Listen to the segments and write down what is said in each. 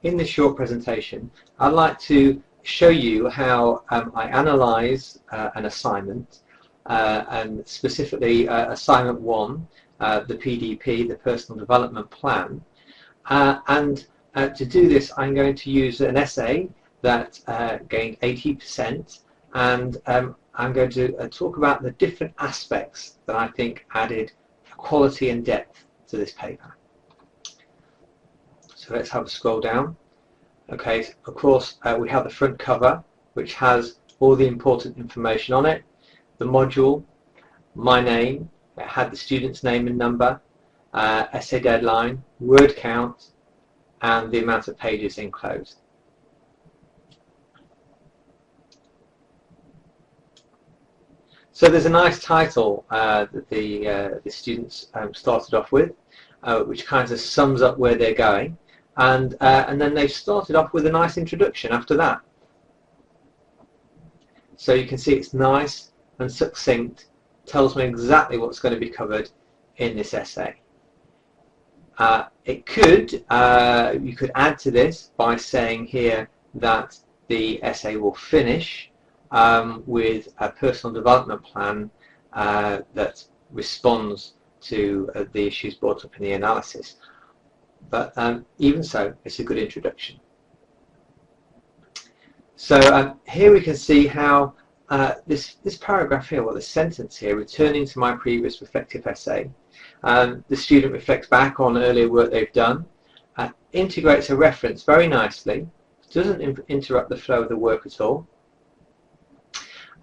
in this short presentation, I'd like to show you how I analyse an assignment, and specifically assignment 1, the PDP, the Personal Development Plan. To do this, I'm going to use an essay that gained 80%, and I'm going to talk about the different aspects that I think added quality and depth to this paper. So let's have a scroll down. Okay, of course we have the front cover, which has all the important information on it, the module, my name, it had the student's name and number, essay deadline, word count, and the amount of pages enclosed. So there's a nice title that the students started off with, which kind of sums up where they're going, and then they've started off with a nice introduction after that. So you can see it's nice and succinct, tells me exactly what's going to be covered in this essay. You could add to this by saying here that the essay will finish with a personal development plan that responds to the issues brought up in the analysis. But even so, it's a good introduction. So here we can see how this paragraph here, well, the sentence here, returning to my previous reflective essay, the student reflects back on earlier work they've done, integrates a reference very nicely, doesn't interrupt the flow of the work at all,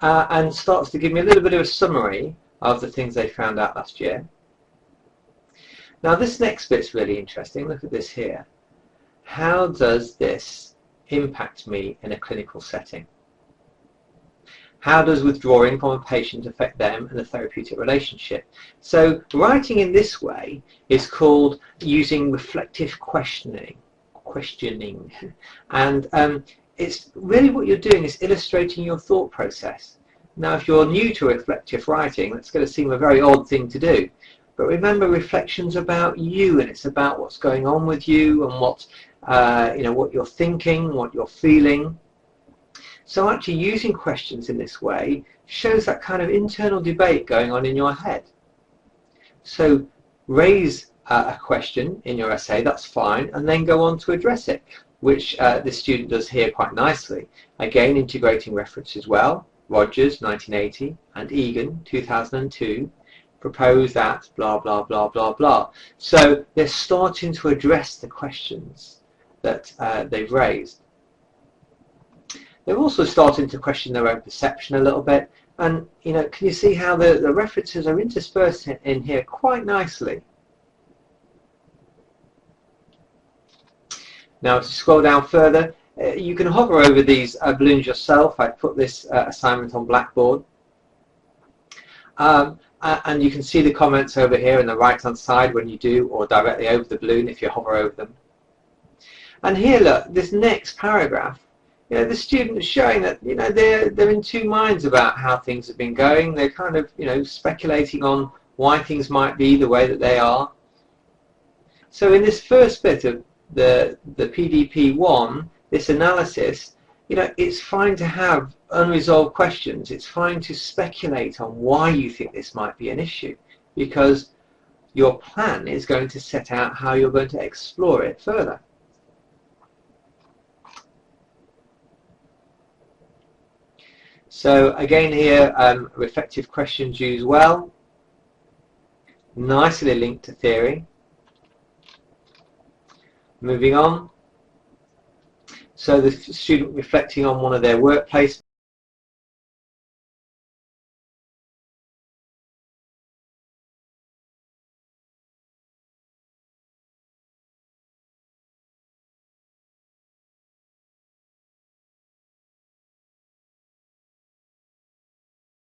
and starts to give me a little bit of a summary of the things they found out last year. Now this next bit's really interesting. Look at this here. How does this impact me in a clinical setting? How does withdrawing from a patient affect them and the therapeutic relationship? So writing in this way is called using reflective questioning. And it's really what you're doing is illustrating your thought process. Now if you're new to reflective writing, that's going to seem a very odd thing to do. But remember, reflection's about you, and it's about what's going on with you and what what you're thinking, what you're feeling. So actually using questions in this way shows that kind of internal debate going on in your head. So raise a question in your essay, that's fine, and then go on to address it, which this student does here quite nicely. Again, integrating references well. Rogers, 1980, and Egan, 2002. Propose that, blah, blah, blah, blah, blah. So they're starting to address the questions that they've raised. They're also starting to question their own perception a little bit. And, can you see how the references are interspersed in here quite nicely? Now, to scroll down further, you can hover over these balloons yourself. I put this assignment on Blackboard. And you can see the comments over here on the right hand side when you do, or directly over the balloon if you hover over them. And here, look, this next paragraph, the student is showing that they're in two minds about how things have been going. They're kind of speculating on why things might be the way that they are. So in this first bit of the PDP-1, this analysis, it's fine to have unresolved questions. It's fine to speculate on why you think this might be an issue, because your plan is going to set out how you're going to explore it further. So again here, reflective questions used well, nicely linked to theory. Moving on. So the student reflecting on one of their workplace